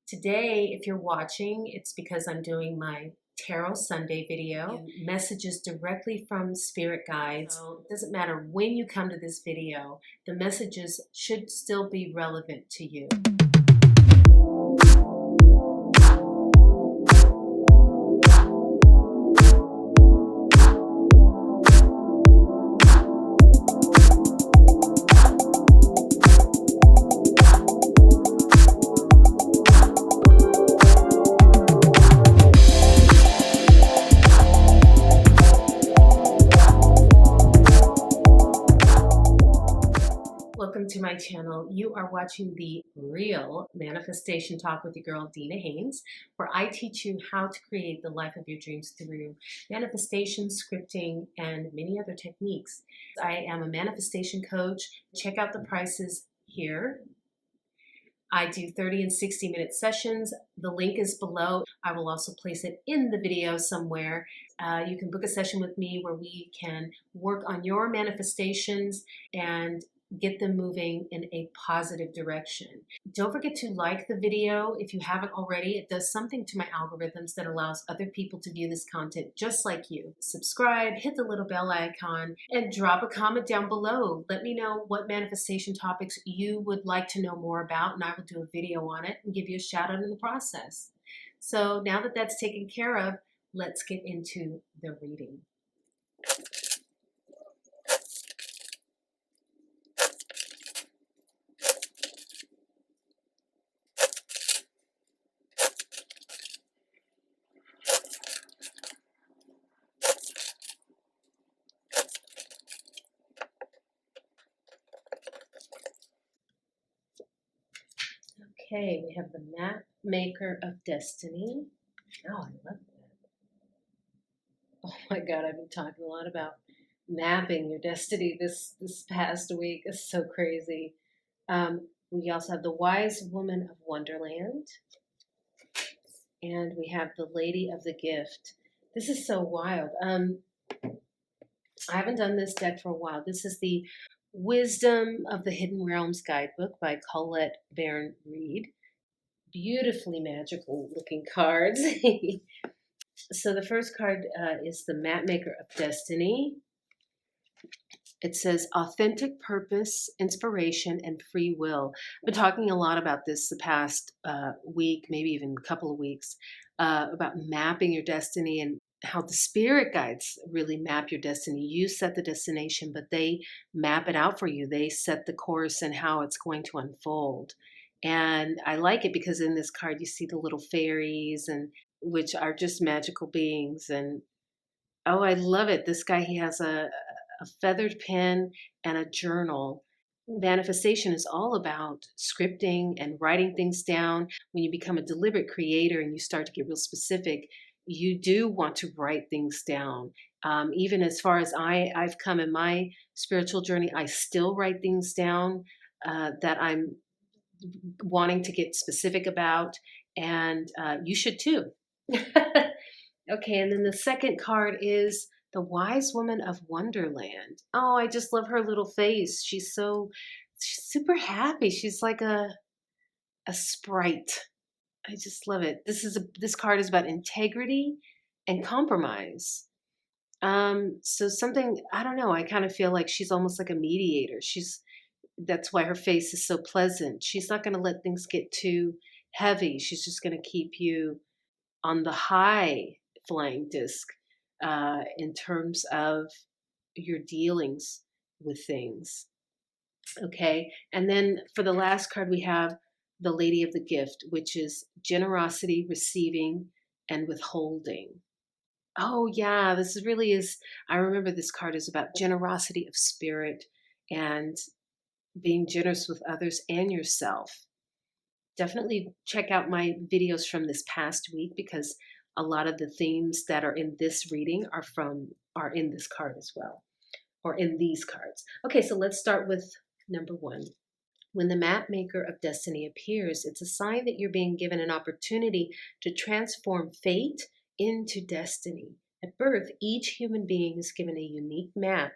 Today, if you're watching, it's because I'm doing my Tarot Sunday video, messages directly from spirit guides. So it doesn't matter when you come to this video, the messages should still be relevant to you. Welcome to my channel. You are watching the real Manifestation Talk with your girl, Dina Haynes, where I teach you how to create the life of your dreams through manifestation, scripting, and many other techniques. I am a manifestation coach. Check out the prices here. I do 30 and 60-minute sessions. The link is below. I will also place it in the video somewhere. You can book a session with me where we can work on your manifestations and get them moving in a positive direction. Don't forget to like the video if you haven't already. It does something to my algorithms that allows other people to view this content just like you. Subscribe, hit the little bell icon, and drop a comment down below. Let me know what manifestation topics you would like to know more about, and I will do a video on it and give you a shout out in the process. So now that that's taken care of, let's get into the reading. Okay, we have the Map Maker of Destiny. Oh, I love that. Oh my God, I've been talking a lot about mapping your destiny this past week. It's so crazy. We also have the Wise Woman of Wonderland. And we have the Lady of the Gift. This is so wild. I haven't done this deck for a while. This is the Wisdom of the Hidden Realms guidebook by Colette Baron Reed. Beautifully magical looking cards. So the first card is the Mapmaker of Destiny. It says authentic purpose, inspiration, and free will. I've been talking a lot about this the past week, maybe even a couple of weeks, about mapping your destiny and how the spirit guides really map your destiny. You set the destination, but they map it out for you. They set the course and how it's going to unfold. And I like it because in this card you see the little fairies, and which are just magical beings. And oh, I love it. This guy, he has a feathered pen and a journal. Manifestation is all about scripting and writing things down. When you become a deliberate creator and you start to get real specific, you do want to write things down. Even as far as I've come in my spiritual journey, I still write things down that I'm wanting to get specific about, and you should too. Okay, and then the second card is the Wise Woman of Wonderland. Oh, I just love her little face. She's super happy. She's like a sprite. I just love it. This card is about integrity and compromise. So something, I don't know, I kind of feel like she's almost like a mediator. That's why her face is so pleasant. She's not going to let things get too heavy. She's just going to keep you on the high flying disc in terms of your dealings with things. Okay, and then for the last card we have the Lady of the Gift, which is generosity, receiving, and withholding. Oh yeah, this really is, I remember this card is about generosity of spirit and being generous with others and yourself. Definitely check out my videos from this past week because a lot of the themes that are in this reading are in this card as well, or in these cards. Okay, so let's start with number one. When the Map Maker of Destiny appears, it's a sign that you're being given an opportunity to transform fate into destiny. At birth, each human being is given a unique map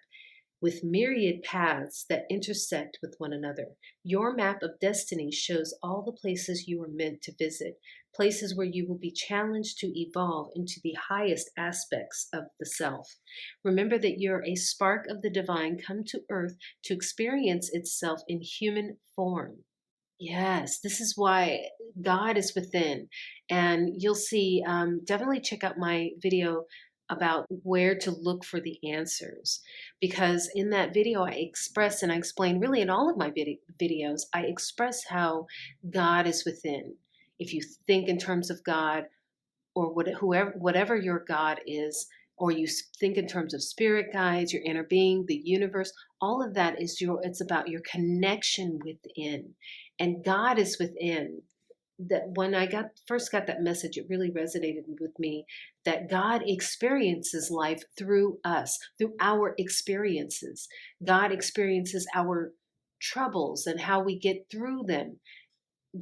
with myriad paths that intersect with one another. Your map of destiny shows all the places you are meant to visit, places where you will be challenged to evolve into the highest aspects of the self. Remember that you're a spark of the divine come to earth to experience itself in human form. Yes, this is why God is within. And you'll see, definitely check out my video about where to look for the answers. Because in that video, I express and I explain, really in all of my videos, I express how God is within. If you think in terms of God, or whatever your God is, or you think in terms of spirit guides, your inner being, the universe, all of that is it's about your connection within. And God is within. That when I first got that message, it really resonated with me that God experiences life through us, through our experiences. God experiences our troubles and how we get through them.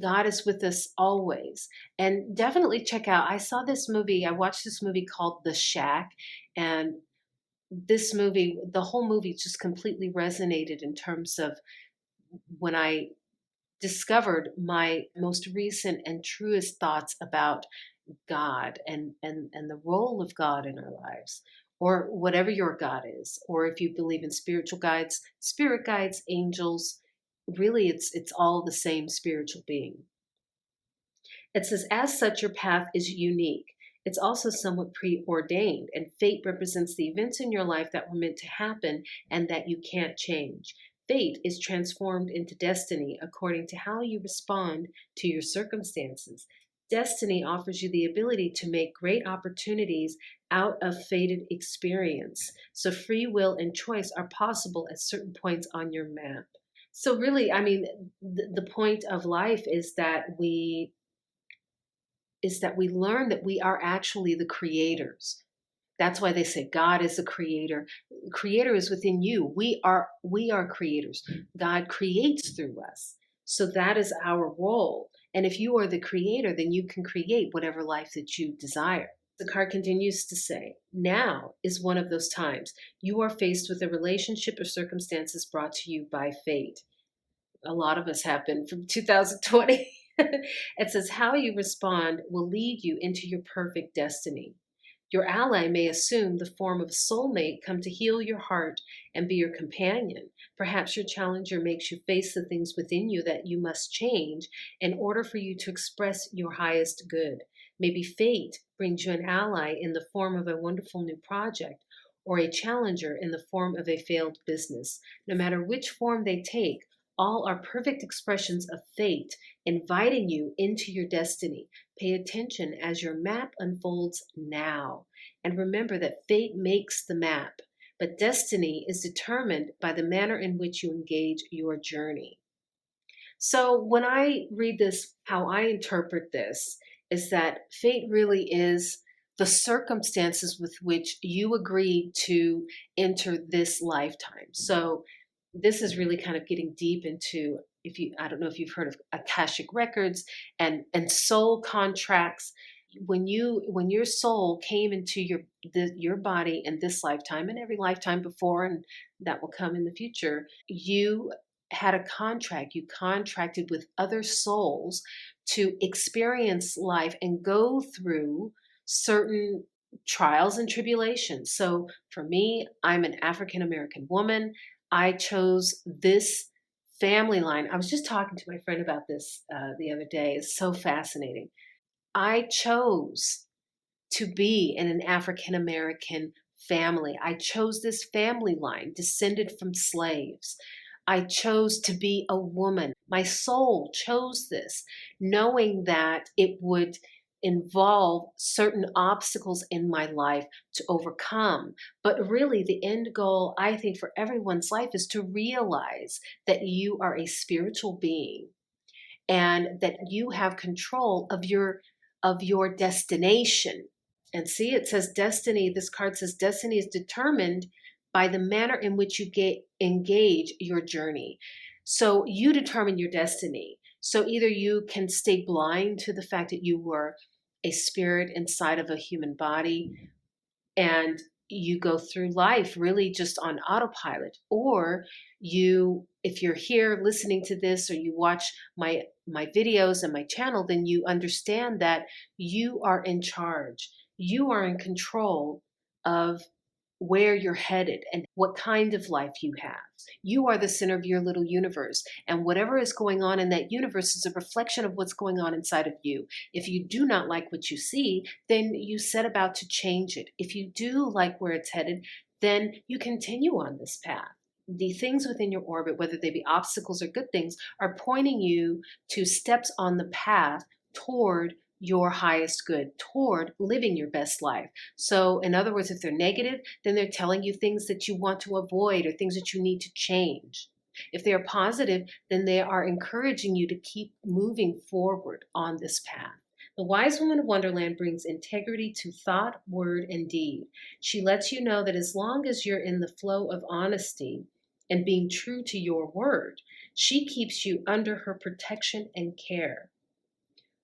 God is with us always. And definitely check out, I saw this movie, I watched this movie called The Shack. And this movie, the whole movie just completely resonated in terms of when I discovered my most recent and truest thoughts about God and the role of God in our lives, or whatever your God is, or if you believe in spiritual guides, spirit guides, angels, really it's all the same spiritual being. It says, as such, your path is unique. It's also somewhat preordained, and fate represents the events in your life that were meant to happen and that you can't change. Fate is transformed into destiny according to how you respond to your circumstances. Destiny offers you the ability to make great opportunities out of fated experience. So free will and choice are possible at certain points on your map. So really, I mean, the point of life is that we learn that we are actually the creators. That's why they say God is a creator. Creator is within you. We are creators. God creates through us. So that is our role. And if you are the creator, then you can create whatever life that you desire. The card continues to say, now is one of those times. You are faced with a relationship or circumstances brought to you by fate. A lot of us have been from 2020. It says, how you respond will lead you into your perfect destiny. Your ally may assume the form of a soulmate come to heal your heart and be your companion. Perhaps your challenger makes you face the things within you that you must change in order for you to express your highest good. Maybe fate brings you an ally in the form of a wonderful new project, or a challenger in the form of a failed business. No matter which form they take, all are perfect expressions of fate inviting you into your destiny. Pay attention as your map unfolds now. And remember that fate makes the map, but destiny is determined by the manner in which you engage your journey. So when I read this, how I interpret this is that fate really is the circumstances with which you agreed to enter this lifetime. So this is really kind of getting deep into, I don't know if you've heard of Akashic records and soul contracts. When your soul came into your body in this lifetime and every lifetime before, and that will come in the future, you had a contract. You contracted with other souls to experience life and go through certain trials and tribulations. So for me, I'm an African American woman. I chose this family line. I was just talking to my friend about this the other day. It's so fascinating. I chose to be in an African American family. I chose this family line descended from slaves. I chose to be a woman. My soul chose this, knowing that it would involve certain obstacles in my life to overcome. But really, the end goal, I think, for everyone's life is to realize that you are a spiritual being and that you have control of your destination. And see, it says destiny. This card says destiny is determined by the manner in which you engage your journey. So you determine your destiny. So either you can stay blind to the fact that you were a spirit inside of a human body, and you go through life really just on autopilot, or if you're here listening to this, or you watch my videos and my channel, then you understand that you are in charge. You are in control of where you're headed and what kind of life you have. You are the center of your little universe, and whatever is going on in that universe is a reflection of what's going on inside of you. If you do not like what you see, then you set about to change it. If you do like where it's headed, then you continue on this path. The things within your orbit, whether they be obstacles or good things, are pointing you to steps on the path toward your highest good, toward living your best life. So, in other words, if they're negative, then they're telling you things that you want to avoid or things that you need to change. If they are positive, then they are encouraging you to keep moving forward on this path. The Wise Woman of Wonderland brings integrity to thought, word, and deed. She lets you know that as long as you're in the flow of honesty and being true to your word, she keeps you under her protection and care.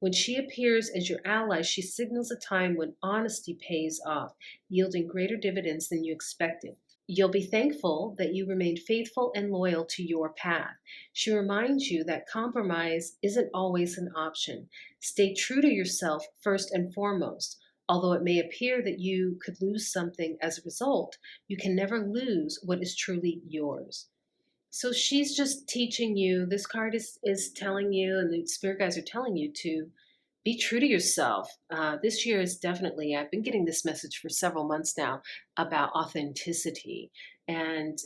When she appears as your ally, she signals a time when honesty pays off, yielding greater dividends than you expected. You'll be thankful that you remained faithful and loyal to your path. She reminds you that compromise isn't always an option. Stay true to yourself first and foremost. Although it may appear that you could lose something as a result, you can never lose what is truly yours. So she's just teaching you, this card is telling you, and the spirit guides are telling you to be true to yourself. This year is definitely, I've been getting this message for several months now about authenticity and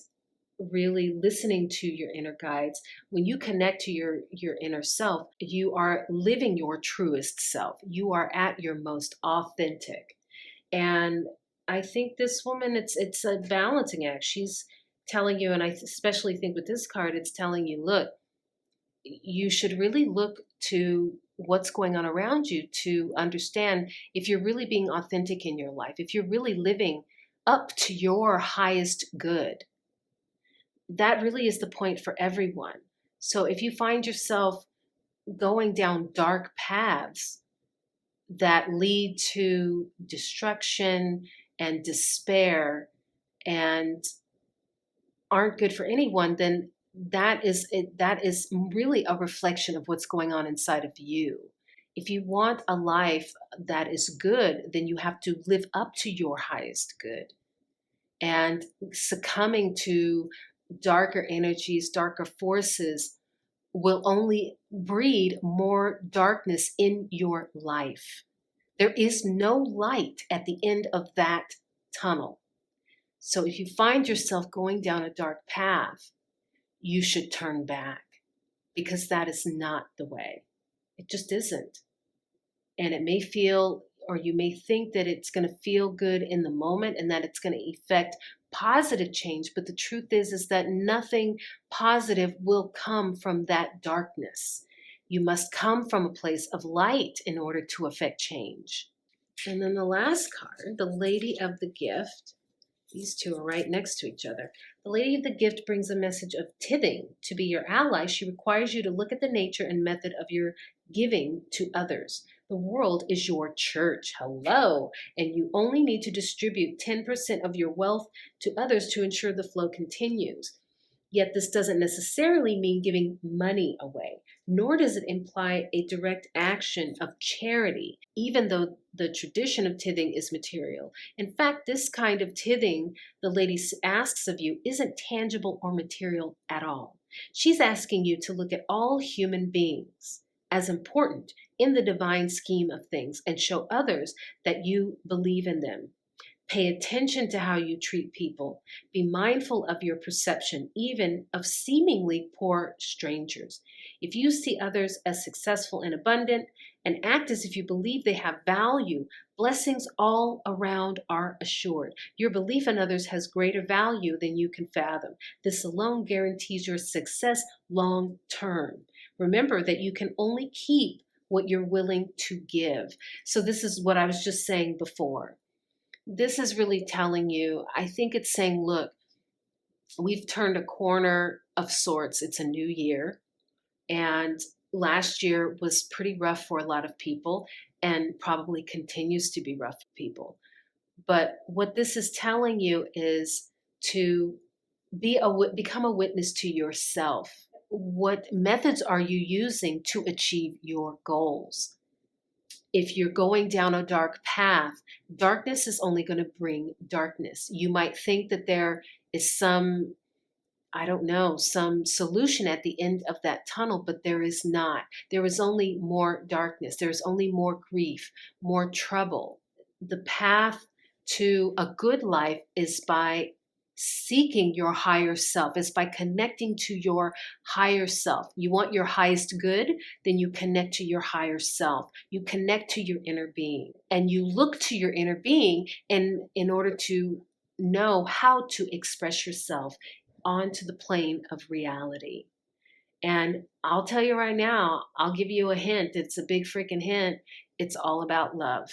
really listening to your inner guides. When you connect to your inner self, you are living your truest self. You are at your most authentic. And I think this woman, it's a balancing act. She's telling you, and I especially think with this card, it's telling you, look, you should really look to what's going on around you to understand if you're really being authentic in your life, if you're really living up to your highest good. That really is the point for everyone. So if you find yourself going down dark paths that lead to destruction and despair and aren't good for anyone, then that is really a reflection of what's going on inside of you. If you want a life that is good, then you have to live up to your highest good. And succumbing to darker energies, darker forces will only breed more darkness in your life. There is no light at the end of that tunnel. So if you find yourself going down a dark path, you should turn back, because that is not the way. It just isn't. And it may feel, or you may think that it's going to feel good in the moment and that it's going to effect positive change. But the truth is that nothing positive will come from that darkness. You must come from a place of light in order to effect change. And then the last card, the Lady of the Gift. These two are right next to each other. The Lady of the Gift brings a message of tithing. To be your ally, she requires you to look at the nature and method of your giving to others. The world is your church. Hello. And you only need to distribute 10% of your wealth to others to ensure the flow continues. Yet this doesn't necessarily mean giving money away, nor does it imply a direct action of charity, even though the tradition of tithing is material. In fact, this kind of tithing the lady asks of you isn't tangible or material at all. She's asking you to look at all human beings as important in the divine scheme of things and show others that you believe in them. Pay attention to how you treat people. Be mindful of your perception, even of seemingly poor strangers. If you see others as successful and abundant and act as if you believe they have value, blessings all around are assured. Your belief in others has greater value than you can fathom. This alone guarantees your success long term. Remember that you can only keep what you're willing to give. So this is what I was just saying before. This is really telling you, I think it's saying, look, we've turned a corner of sorts. It's a new year. And last year was pretty rough for a lot of people and probably continues to be rough for people. But what this is telling you is to become a witness to yourself. What methods are you using to achieve your goals? If you're going down a dark path, darkness is only going to bring darkness. You might think that there is some, I don't know, some solution at the end of that tunnel, but there is not. There is only more darkness. There's only more grief, more trouble. The path to a good life is by seeking your higher self, is by connecting to your higher self. You want your highest good, then you connect to your higher self. You connect to your inner being, and you look to your inner being in order to know how to express yourself onto the plane of reality. And I'll tell you right now, I'll give you a hint. It's a big freaking hint. It's all about love.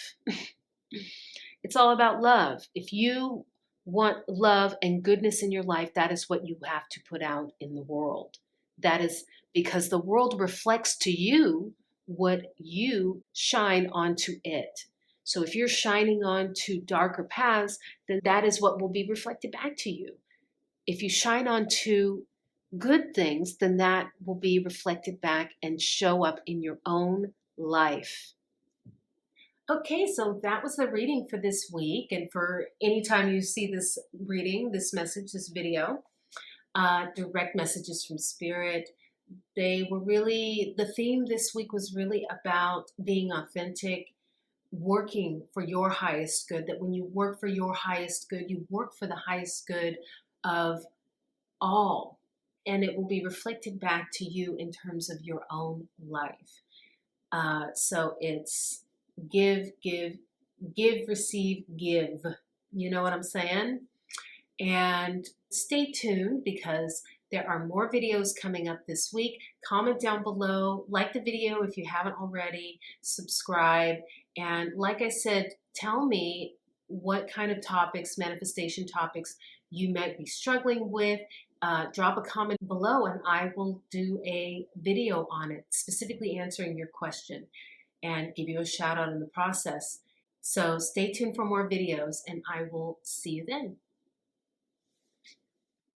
It's all about love. If you want love and goodness in your life, that is what you have to put out in the world. That is because the world reflects to you what you shine onto it. So if you're shining onto darker paths, then that is what will be reflected back to you. If you shine onto good things, then that will be reflected back and show up in your own life. Okay, so that was the reading for this week. And for any time you see this reading, this message, this video, direct messages from Spirit, they were really, the theme this week was really about being authentic, working for your highest good. That when you work for your highest good, you work for the highest good of all, and it will be reflected back to you in terms of your own life. So it's give, receive, give. You know what I'm saying? And stay tuned because there are more videos coming up this week. Comment down below, like the video if you haven't already, subscribe, and like I said, tell me what kind of topics, manifestation topics, you might be struggling with. Drop a comment below and I will do a video on it, specifically answering your question and give you a shout out in the process. So stay tuned for more videos and I will see you then.